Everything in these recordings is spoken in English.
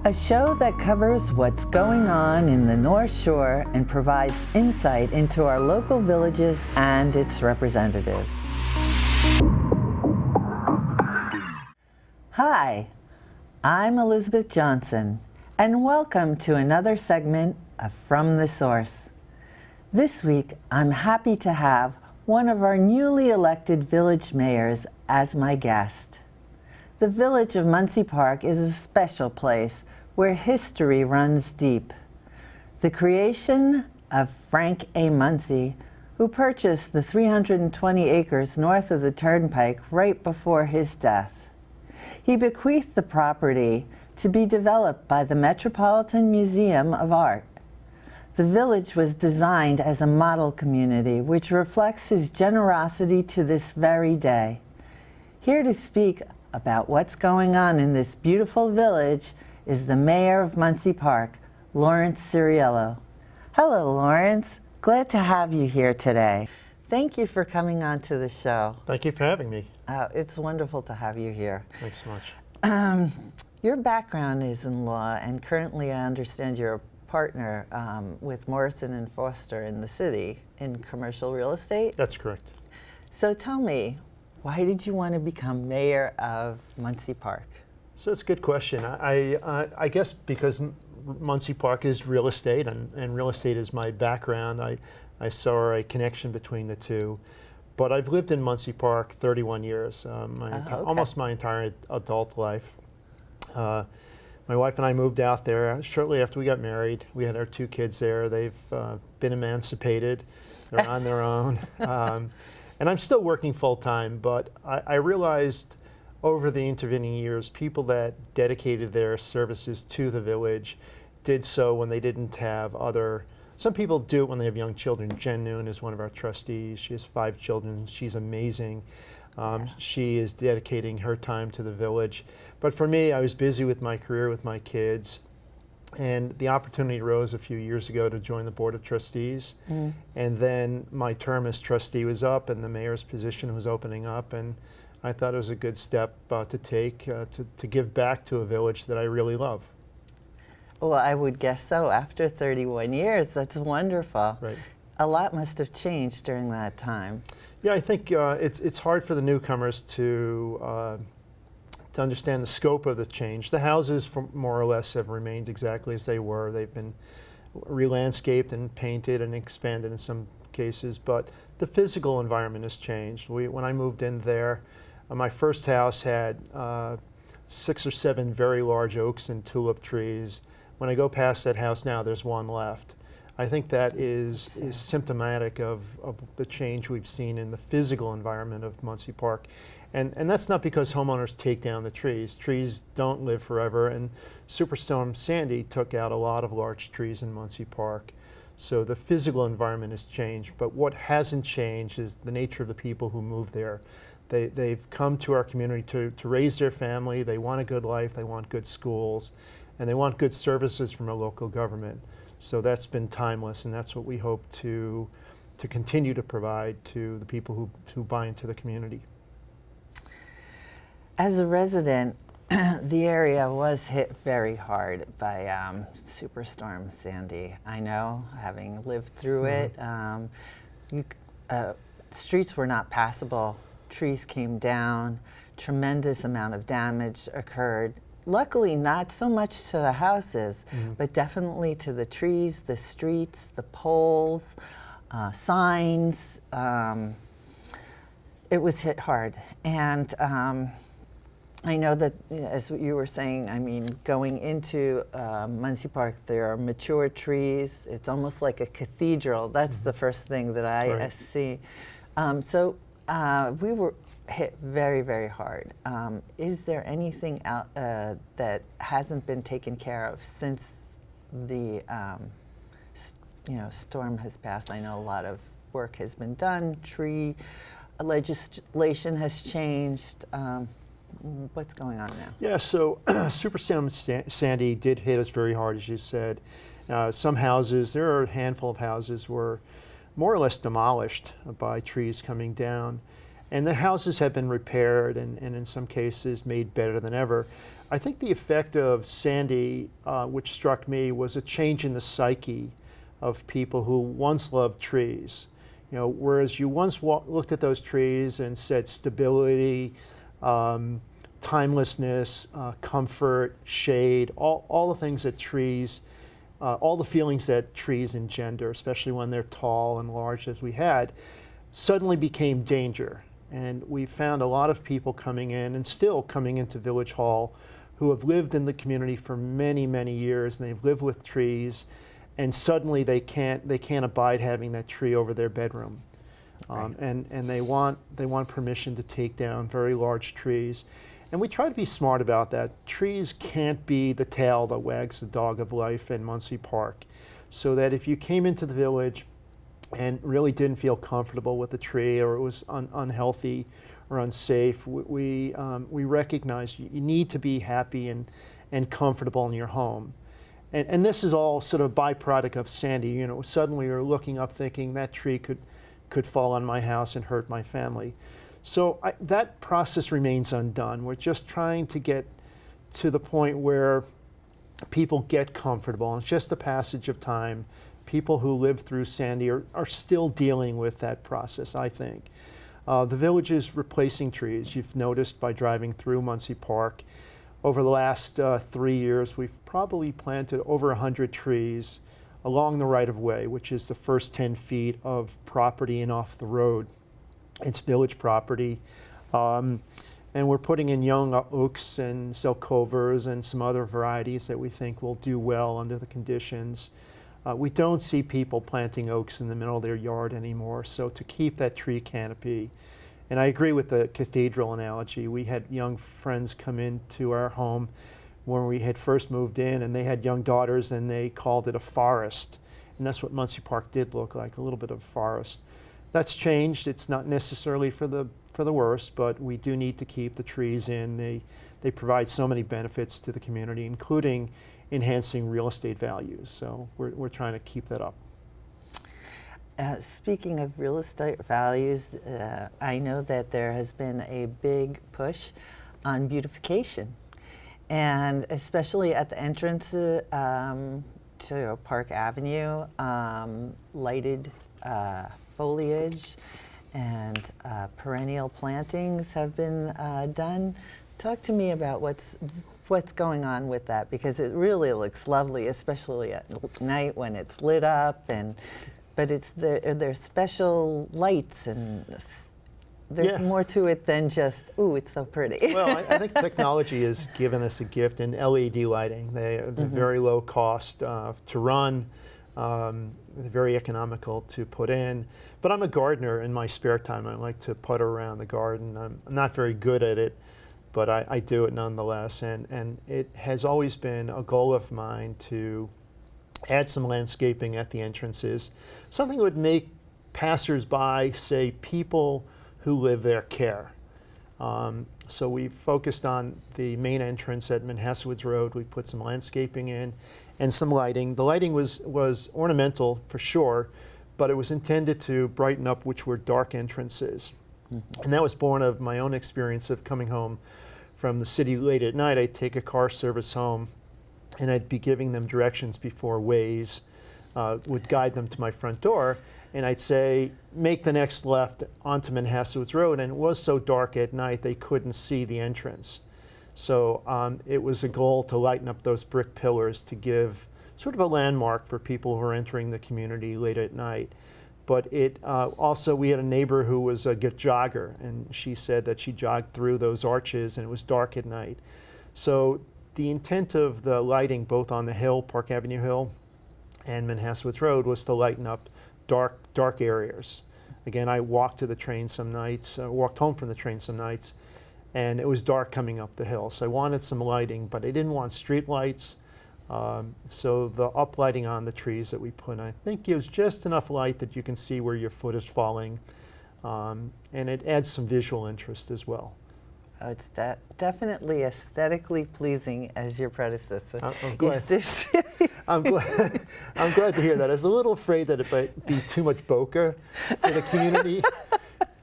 a show that covers what's going on in the North Shore and provides insight into our local villages and its representatives. Hi, I'm Elizabeth Johnson, and welcome to another segment of From the Source. This week, I'm happy to have one of our newly elected village mayors as my guest. The village of Muncie Park is a special place where history runs deep. The creation of Frank A. Munsey, who purchased the 320 acres north of the Turnpike right before his death. He bequeathed the property to be developed by the Metropolitan Museum of Art. The village was designed as a model community, which reflects his generosity to this very day. Here to speak about what's going on in this beautiful village is the mayor of Muncie Park, Lawrence Ceriello. Hello, Lawrence. Glad to have you here today. Thank you for coming on to the show. Thank you for having me. It's wonderful to have you here. Thanks so much. Your background is in law, and currently I understand you're a partner with Morrison and Foster in the city in commercial real estate. That's correct. So tell me, why did you want to become mayor of Muncie Park? So it's a good question. I guess because Muncie Park is real estate, and real estate is my background, I saw a connection between the two. But I've lived in Muncie Park 31 years, almost my entire adult life. My wife and I moved out there shortly after we got married. We had our 2 kids there. They've been emancipated. They're on their own. And I'm still working full-time, but I realized over the intervening years, people that dedicated their services to the village did so when they didn't have some people do it when they have young children. Jen Noon is one of our trustees. She has 5 children. She's amazing. She is dedicating her time to the village. But for me, I was busy with my career, with my kids. And the opportunity arose a few years ago to join the Board of Trustees. And then my term as trustee was up and the mayor's position was opening up. And I thought it was a good step to take to give back to a village that I really love. Well, I would guess so. After 31 years, that's wonderful. Right. A lot must have changed during that time. Yeah, I think it's hard for the newcomers to understand the scope of the change. The houses, more or less, have remained exactly as they were. They've been re-landscaped and painted and expanded in some cases, but the physical environment has changed. When I moved in there, my first house had 6 or 7 very large oaks and tulip trees. When I go past that house now, there's 1 left. I think that is symptomatic of the change we've seen in the physical environment of Muncie Park. And that's not because homeowners take down the trees. Trees don't live forever, and Superstorm Sandy took out a lot of large trees in Muncie Park. So the physical environment has changed, but what hasn't changed is the nature of the people who move there. They've come to our community to raise their family. They want a good life, they want good schools, and they want good services from our local government. So that's been timeless, and that's what we hope to continue to provide to the people who buy into the community. As a resident, the area was hit very hard by Superstorm Sandy. I know, having lived through it. Streets were not passable. Trees came down. Tremendous amount of damage occurred. Luckily, not so much to the houses, but definitely to the trees, the streets, the poles, signs. It was hit hard. And I know that, as you were saying, I mean, going into Muncie Park, there are mature trees. It's almost like a cathedral. That's the first thing that I see. So we were hit very, very hard. Is there anything out that hasn't been taken care of since the storm has passed? I know a lot of work has been done. Tree legislation has changed. What's going on now? Yeah, so Superstorm Sandy did hit us very hard, as you said. Some houses, there are a handful of houses, were more or less demolished by trees coming down. And the houses have been repaired and in some cases made better than ever. I think the effect of Sandy, which struck me, was a change in the psyche of people who once loved trees. You know, whereas you once looked at those trees and said stability, timelessness, comfort, shade, all the things that trees, all the feelings that trees engender, especially when they're tall and large as we had, suddenly became danger. And we found a lot of people coming in and still coming into Village Hall who have lived in the community for many, many years, and they've lived with trees, and suddenly they can't abide having that tree over their bedroom. Right. And they want permission to take down very large trees. And we try to be smart about that. Trees can't be the tail that wags the dog of life in Munsey Park. So that if you came into the village and really didn't feel comfortable with the tree, or it was unhealthy or unsafe, we recognize you need to be happy and comfortable in your home. And this is all sort of a byproduct of Sandy. You know, suddenly you're looking up thinking that tree could fall on my house and hurt my family. So that process remains undone. We're just trying to get to the point where people get comfortable. And it's just a passage of time. People who lived through Sandy are still dealing with that process, I think. The village is replacing trees. You've noticed by driving through Munsey Park. Over the last 3 years, we've probably planted over 100 trees along the right-of-way, which is the first 10 feet of property and off the road. It's village property. And we're putting in young oaks and zelkovers and some other varieties that we think will do well under the conditions. We don't see people planting oaks in the middle of their yard anymore, so to keep that tree canopy. And I agree with the cathedral analogy. We had young friends come into our home when we had first moved in, and they had young daughters, and they called it a forest. And that's what Munsey Park did look like, a little bit of a forest. That's changed. It's not necessarily for the worse, but we do need to keep the trees in. They provide so many benefits to the community, including enhancing real estate values. So we're trying to keep that up. Speaking of real estate values, I know that there has been a big push on beautification, and especially at the entrance to Park Avenue, lighted foliage and perennial plantings have been done. Talk to me about what's going on with that, because it really looks lovely, especially at night when it's lit up, but there's special lights, and there's more to it than just, ooh, it's so pretty. Well, I think technology has given us a gift in LED lighting. They're very low cost to run, very economical to put in. But I'm a gardener in my spare time. I like to putter around the garden. I'm not very good at it, but I do it nonetheless. And it has always been a goal of mine to add some landscaping at the entrances, something that would make passers-by, say, people who live there, care. So we focused on the main entrance at Manhassetwoods Road. We put some landscaping in and some lighting. The lighting was ornamental for sure, but it was intended to brighten up which were dark entrances. And that was born of my own experience of coming home from the city late at night. I'd take a car service home, and I'd be giving them directions before Waze would guide them to my front door. And I'd say, make the next left onto Manhassetwoods Road. And it was so dark at night, they couldn't see the entrance. So it was a goal to lighten up those brick pillars to give sort of a landmark for people who are entering the community late at night. But it also, we had a neighbor who was a jogger, and she said that she jogged through those arches and it was dark at night. So the intent of the lighting, both on the hill, Park Avenue Hill, and Manhassetwoods Road, was to lighten up dark areas. Again, I walked to the train some nights, walked home from the train some nights, and it was dark coming up the hill. So I wanted some lighting, but I didn't want street lights. So the uplighting on the trees that we put, I think, gives just enough light that you can see where your foot is falling, and it adds some visual interest as well. Oh, it's definitely aesthetically pleasing as your predecessor. I'm glad. I'm glad to hear that. I was a little afraid that it might be too much bokeh for the community,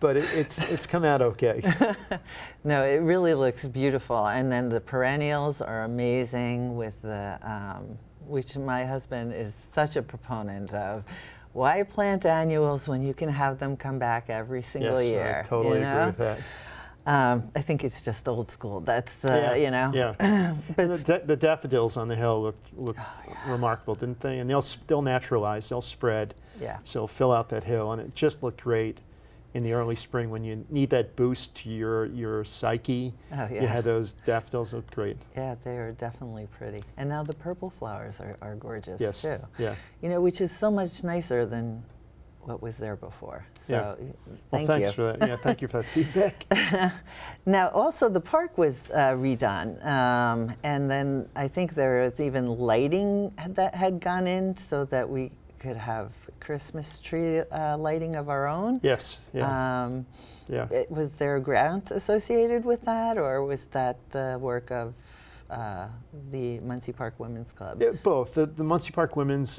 but it's come out okay. No, it really looks beautiful. And then the perennials are amazing with the, which my husband is such a proponent of. Why plant annuals when you can have them come back every single Yes, year? I totally agree with that. I think it's just old school. That's, you know. Yeah. But The daffodils on the hill look remarkable, didn't they? And they'll naturalize, they'll spread. yeah. So fill out that hill, and it just looked great in the early spring when you need that boost to your psyche. Oh, yeah. You had those daffodils look great. Yeah, they are definitely pretty. And now the purple flowers are gorgeous Yes. too. Yeah. You know, which is so much nicer than what was there before. So Yeah. Well, thank thanks you. for that. Yeah, thank you for that feedback. Now, also the park was redone, and then I think there was even lighting that had gone in so that we could have Christmas tree lighting of our own. Yes. Yeah. Yeah. Was there a grant associated with that, or was that the work of the Muncie Park Women's Club? Yeah, both. The Muncie Park Women's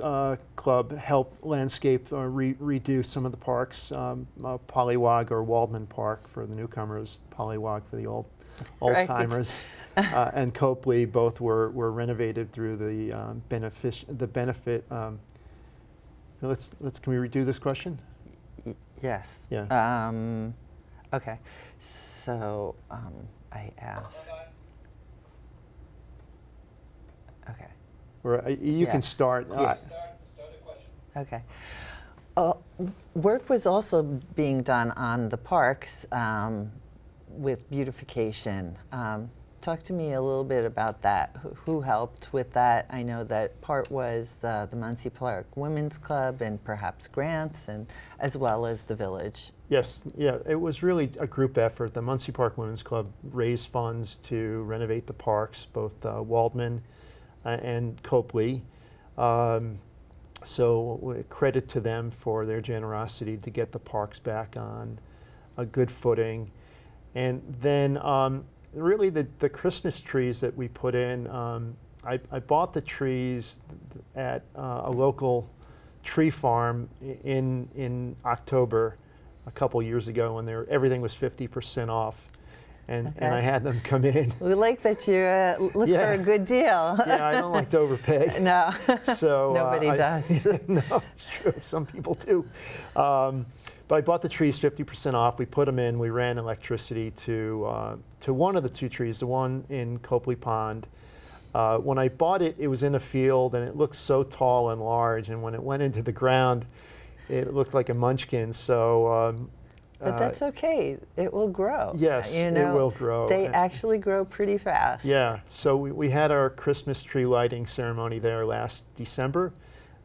Club helped landscape or redo some of the parks. Pollywog or Waldman Park for the newcomers, Pollywog for the old Right. timers, and Copley both were renovated through the benefit. Can we redo this question? Yes. Yeah. Okay. So I asked. Okay. Or you Yeah. can start. Yeah. Okay. Work was also being done on the parks with beautification. Talk to me a little bit about that. Who helped with that? I know that part was the Muncie Park Women's Club and perhaps grants, and as well as the village. Yes, yeah, it was really a group effort. The Muncie Park Women's Club raised funds to renovate the parks, both Waldman and Copley. So credit to them for their generosity to get the parks back on a good footing. And then really the Christmas trees that we put in, I bought the trees at a local tree farm in October a couple years ago when everything was 50% off. And I had them come in. We like that you look for a good deal. Yeah, I don't like to overpay. No, So nobody does. No, it's true. Some people do. But I bought the trees 50% off. We put them in. We ran electricity to one of the two trees, the one in Copley Pond. When I bought it, it was in a field, and it looked so tall and large. And when it went into the ground, it looked like a munchkin. So. But that's okay. It will grow. Yes, you know, it will grow. They actually grow pretty fast. Yeah. So we had our Christmas tree lighting ceremony there last December,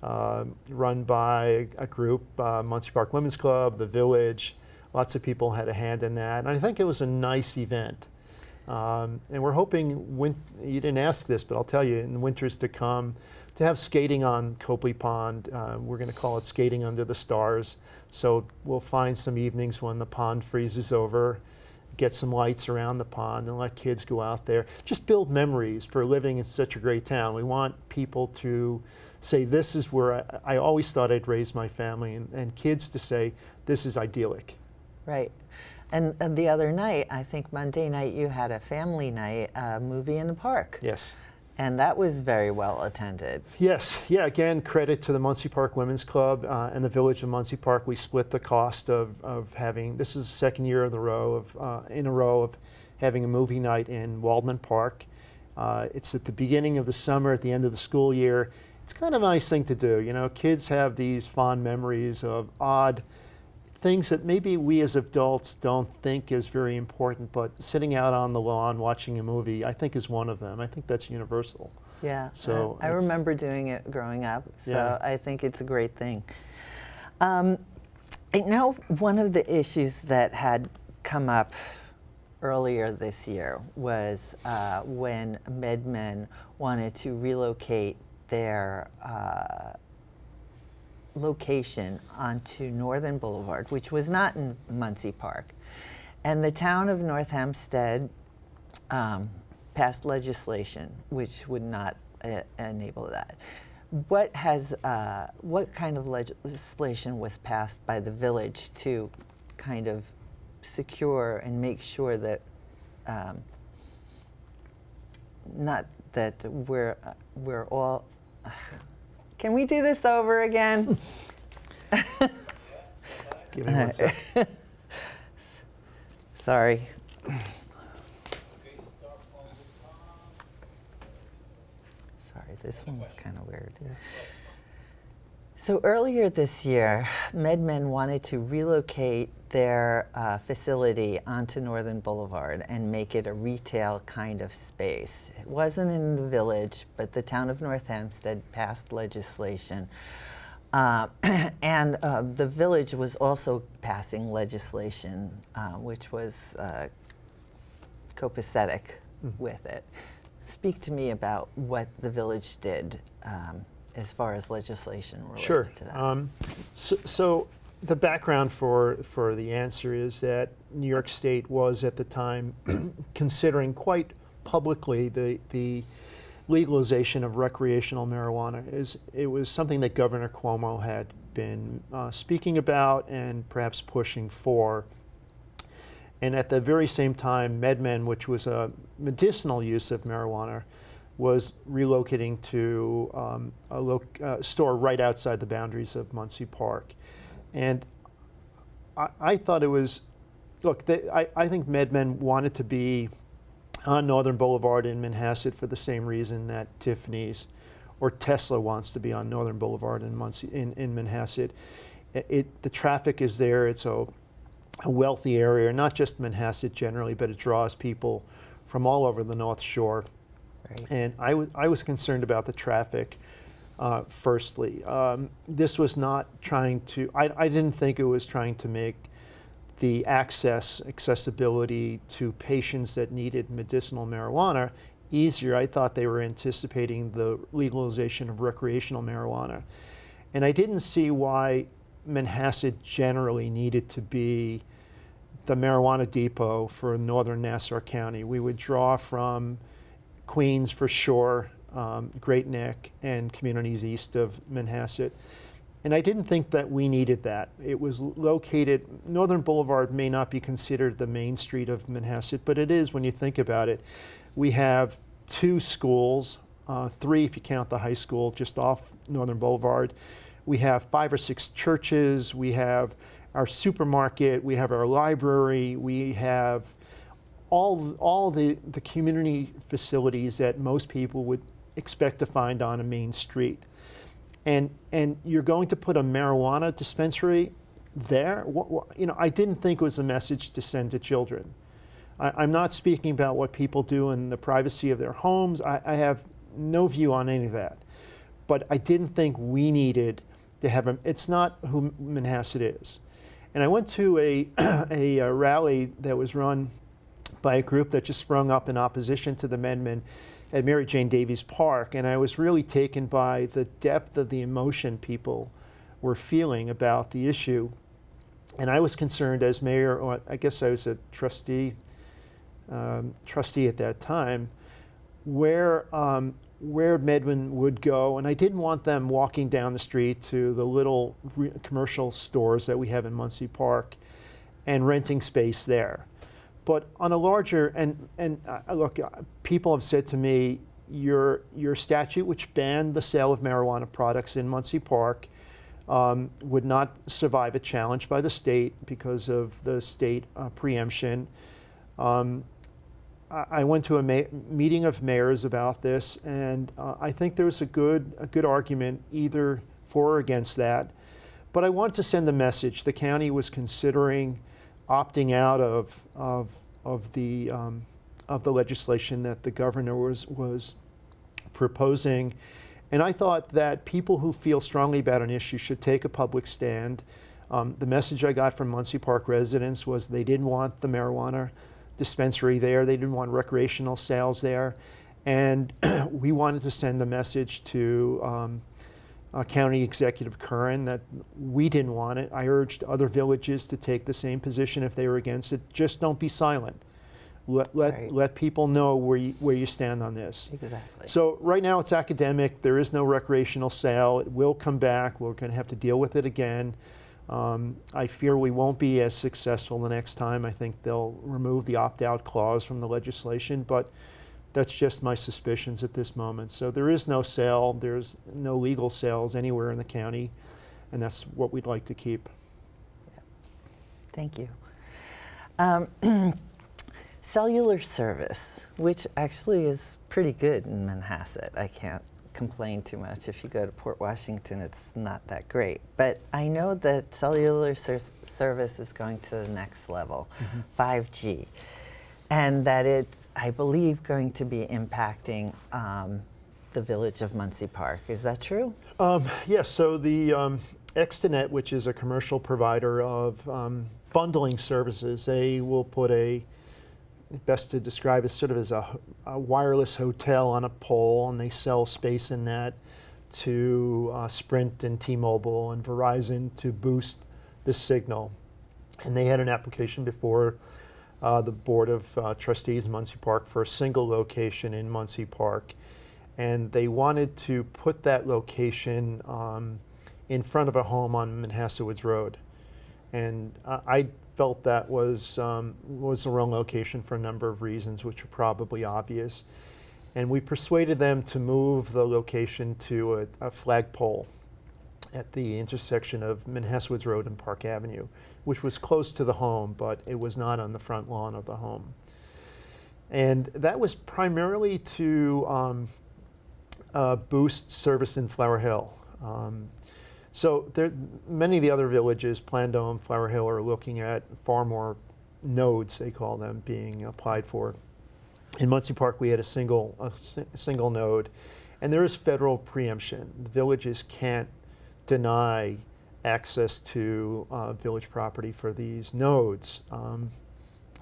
run by a group, Muncie Park Women's Club, the village. Lots of people had a hand in that. And I think it was a nice event. And we're hoping, you didn't ask this, but I'll tell you, in the winters to come, to have skating on Copley Pond. We're going to call it Skating Under the Stars. So we'll find some evenings when the pond freezes over, get some lights around the pond and let kids go out there. Just build memories for living in such a great town. We want people to say, this is where I always thought I'd raise my family, and kids to say, this is idyllic. Right. And the other night, I think Monday night, you had a family night, movie in the park. Yes. And that was very well attended. Yes, yeah, again, credit to the Muncie Park Women's Club and the Village of Muncie Park. We split the cost of having, this is the second year in a row of having a movie night in Waldman Park. It's at the beginning of the summer, at the end of the school year. It's kind of a nice thing to do. You know, kids have these fond memories of odd things that maybe we as adults don't think is very important, but sitting out on the lawn watching a movie, I think, is one of them. I think that's universal. Yeah, So I remember doing it growing up, so Yeah. I think it's a great thing. I know one of the issues that had come up earlier this year was when MedMen wanted to relocate their location onto Northern Boulevard, which was not in Muncie Park. And the town of North Hempstead passed legislation which would not enable that. What kind of legislation was passed by the village to kind of secure and make sure that not that we're all. Can we do this over again? Give me one sec. Sorry. Sorry, this one's kind of weird. Yeah. So earlier this year, MedMen wanted to relocate their facility onto Northern Boulevard and make it a retail kind of space. It wasn't in the village, but the town of North Hempstead passed legislation. And the village was also passing legislation, which was copacetic with it. Speak to me about what the village did as far as legislation related to that. So the background for the answer is that New York State was at the time considering quite publicly the legalization of recreational marijuana. It was something that Governor Cuomo had been speaking about and perhaps pushing for. And at the very same time, MedMen, which was a medicinal use of marijuana, was relocating to a store right outside the boundaries of Munsey Park. And I thought it was, look, I think MedMen wanted to be on Northern Boulevard in Manhasset for the same reason that Tiffany's or Tesla wants to be on Northern Boulevard in Muncie, in Manhasset. The traffic is there. It's a wealthy area, not just Manhasset generally, but it draws people from all over the North Shore. Right. And I was concerned about the traffic. Firstly, this was not trying to. I didn't think it was trying to make the accessibility to patients that needed medicinal marijuana easier. I thought they were anticipating the legalization of recreational marijuana. And I didn't see why Manhasset generally needed to be the marijuana depot for northern Nassau County. We would draw from Queens for sure, Great Neck, and communities east of Manhasset. And I didn't think that we needed that. It was located, Northern Boulevard may not be considered the main street of Manhasset, but it is when you think about it. We have 2 schools, 3 if you count the high school, just off Northern Boulevard. We have 5 or 6 churches. We have our supermarket. We have our library. We have all the community facilities that most people would expect to find on a main street. And you're going to put a marijuana dispensary there? I didn't think it was a message to send to children. I'm not speaking about what people do in the privacy of their homes. I have no view on any of that. But I didn't think we needed to have it's not who Manhasset is. And I went to a rally that was run by a group that just sprung up in opposition to the amendment at Mary Jane Davies Park, and I was really taken by the depth of the emotion people were feeling about the issue. And I was concerned as mayor, or I guess I was a trustee at that time, where MedMen would go, and I didn't want them walking down the street to the little commercial stores that we have in Muncie Park and renting space there. But on a larger, look, people have said to me, your statute, which banned the sale of marijuana products in Muncie Park, would not survive a challenge by the state because of the state preemption. I went to a meeting of mayors about this, and I think there was a good argument either for or against that. But I wanted to send a message. The county was considering opting out of the legislation that the governor was proposing, and I thought that people who feel strongly about an issue should take a public stand. The message I got from Muncie Park residents was they didn't want the marijuana dispensary there, they didn't want recreational sales there, and we wanted to send a message to County Executive Curran that we didn't want it. I urged other villages to take the same position if they were against it. Just don't be silent. Let people know where you stand on this. Exactly. So right now it's academic. There is no recreational sale. It will come back. We're going to have to deal with it again. I fear we won't be as successful the next time. I think they'll remove the opt-out clause from the legislation, but that's just my suspicions at this moment. So there is no sale, there's no legal sales anywhere in the county, and that's what we'd like to keep. Thank you. Cellular service, which actually is pretty good in Manhasset. I can't complain too much. If you go to Port Washington, it's not that great. But I know that cellular service is going to the next level, 5G, and that it's, I believe, going to be impacting the village of Munsey Park. Is that true? Yes, so the Extenet, which is a commercial provider of bundling services, they will put best to describe it sort of as a wireless hotel on a pole, and they sell space in that to Sprint and T-Mobile and Verizon to boost the signal. And they had an application before the Board of Trustees in Muncie Park for a single location in Muncie Park. And they wanted to put that location in front of a home on Manhasset Woods Road. And I felt that was the wrong location for a number of reasons, which are probably obvious. And we persuaded them to move the location to a flagpole at the intersection of Manhasset Woods Road and Park Avenue, which was close to the home, but it was not on the front lawn of the home. And that was primarily to boost service in Flower Hill. So many of the other villages, Plandome, Flower Hill, are looking at far more nodes, they call them, being applied for. In Muncie Park, we had a single node, and there is federal preemption. The villages can't deny access to village property for these nodes.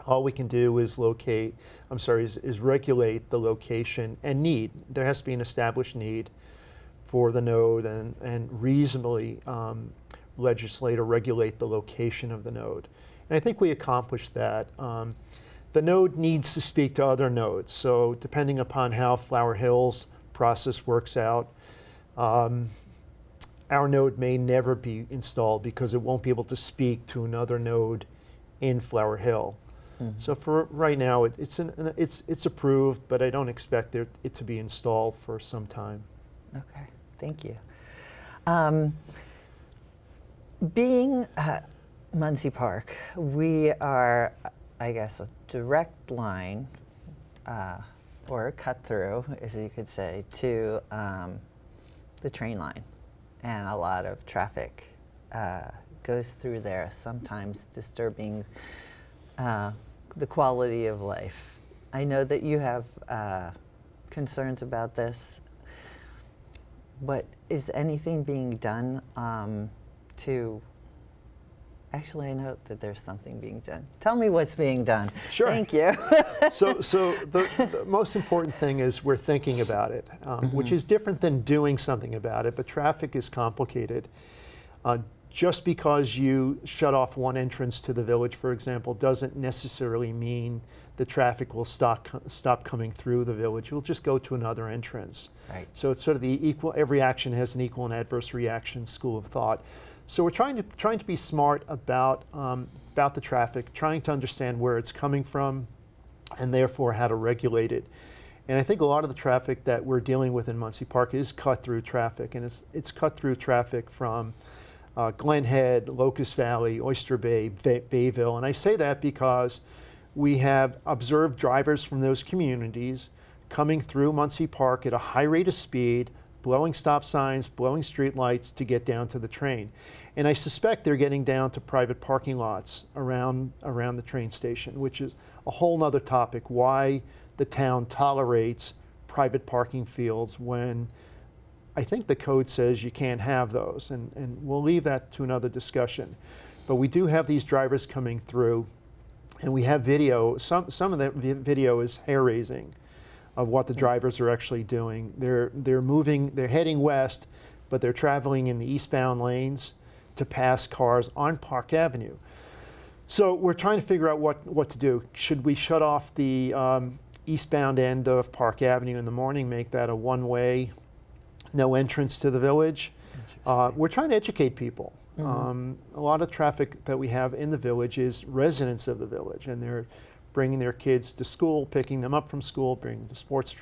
All we can do is regulate the location and need. There has to be an established need for the node and reasonably legislate or regulate the location of the node. And I think we accomplished that. The node needs to speak to other nodes. So depending upon how Flower Hill's process works out, our node may never be installed because it won't be able to speak to another node in Flower Hill. Mm-hmm. So for right now, it's approved, but I don't expect it to be installed for some time. Okay. Thank you. Being at Munsey Park, we are, I guess, a direct line or a cut through, as you could say, to the train line. And a lot of traffic goes through there, sometimes disturbing the quality of life. I know that you have concerns about this. But is anything being done to, actually I know that there's something being done. Tell me what's being done. Sure. Thank you. So the most important thing is we're thinking about it, which is different than doing something about it, but traffic is complicated. Just because you shut off one entrance to the village, for example, doesn't necessarily mean the traffic will stop coming through the village. It will just go to another entrance. Right. So it's sort of the every action has an equal and adverse reaction school of thought. So we're trying to be smart about the traffic, trying to understand where it's coming from, and therefore how to regulate it. And I think a lot of the traffic that we're dealing with in Muncie Park is cut-through traffic, and it's cut-through traffic from Glen Head, Locust Valley, Oyster Bay, Bayville. And I say that because we have observed drivers from those communities coming through Muncie Park at a high rate of speed, blowing stop signs, blowing street lights to get down to the train. And I suspect they're getting down to private parking lots around the train station, which is a whole nother topic, why the town tolerates private parking fields when I think the code says you can't have those, and we'll leave that to another discussion. But we do have these drivers coming through, and we have video. Some of the video is hair-raising of what the drivers are actually doing. They're moving, they're heading west, but they're traveling in the eastbound lanes to pass cars on Park Avenue. So we're trying to figure out what to do. Should we shut off the eastbound end of Park Avenue in the morning, make that a one-way, no entrance to the village? We're trying to educate people. A lot of traffic that we have in the village is residents of the village, and they're bringing their kids to school, picking them up from school, bringing them to sports,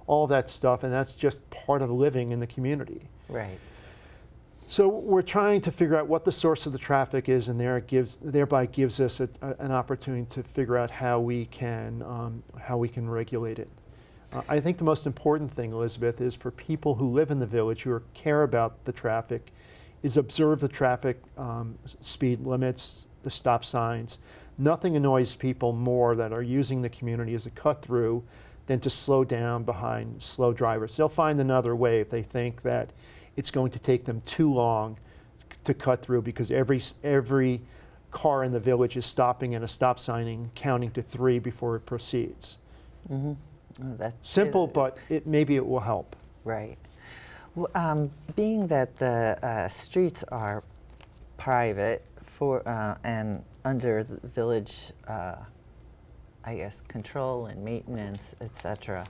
all that stuff, and that's just part of living in the community. Right. So we're trying to figure out what the source of the traffic is, and thereby gives us an opportunity to figure out how we can regulate it. I think the most important thing, Elizabeth, is for people who live in the village who care about the traffic, is observe the traffic speed limits, the stop signs. Nothing annoys people more that are using the community as a cut-through than to slow down behind slow drivers. They'll find another way if they think that it's going to take them too long to cut through, because every car in the village is stopping at a stop sign and counting to 3 before it proceeds. Oh, that's simple, but maybe it will help. Right. Being that the streets are private and under the village, I guess, control and maintenance, etc.,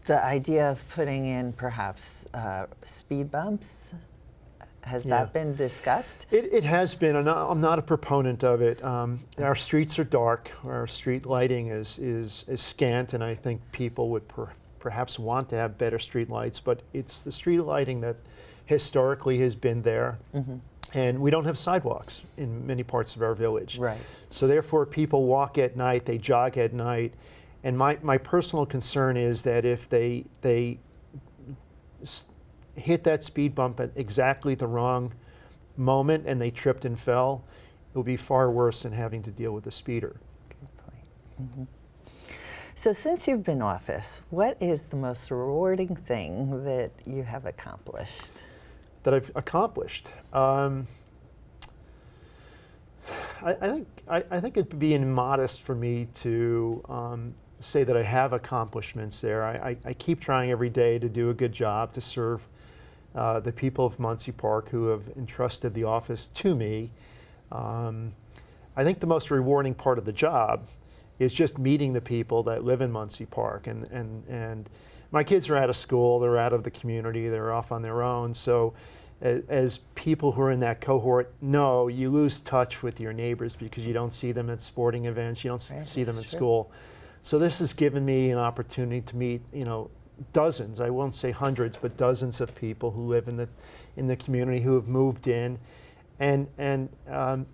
the idea of putting in perhaps speed bumps, has that been discussed? It has been. I'm not a proponent of it. Our streets are dark. Our street lighting is scant, and I think people would perhaps want to have better street lights, but it's the street lighting that historically has been there. And we don't have sidewalks in many parts of our village. Right. So therefore, people walk at night, they jog at night. And my personal concern is that if they hit that speed bump at exactly the wrong moment and they tripped and fell, it will be far worse than having to deal with a speeder. Good point. So since you've been in office, what is the most rewarding thing that you have accomplished? That I've accomplished? I think it'd be immodest for me to say that I have accomplishments there. I keep trying every day to do a good job to serve the people of Muncie Park who have entrusted the office to me. I think the most rewarding part of the job is just meeting the people that live in Muncie Park. And my kids are out of school, they're out of the community, they're off on their own. So as people who are in that cohort know, you lose touch with your neighbors because you don't see them at sporting events, you don't see them at school. So this has given me an opportunity to meet, dozens, I won't say hundreds, but dozens of people who live in the community who have moved in. And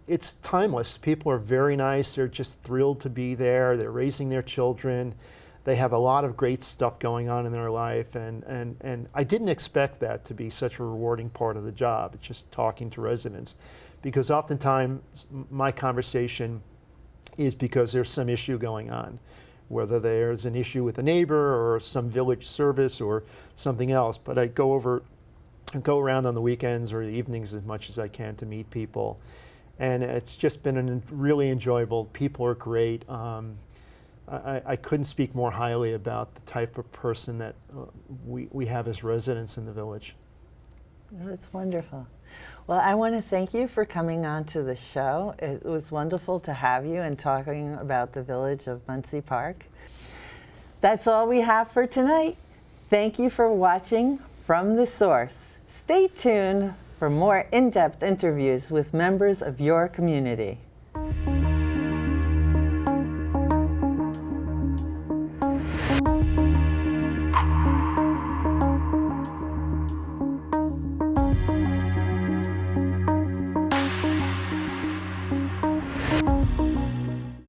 it's timeless. People are very nice. They're just thrilled to be there. They're raising their children. They have a lot of great stuff going on in their life. And I didn't expect that to be such a rewarding part of the job. It's just talking to residents. Because oftentimes my conversation is because there's some issue going on, whether there's an issue with a neighbor or some village service or something else. But I go around on the weekends or the evenings as much as I can to meet people. And it's just been really enjoyable. People are great. I couldn't speak more highly about the type of person that we have as residents in the village. That's wonderful. Well, I want to thank you for coming on to the show. It was wonderful to have you and talking about the village of Muncie Park. That's all we have for tonight. Thank you for watching From the Source. Stay tuned for more in-depth interviews with members of your community.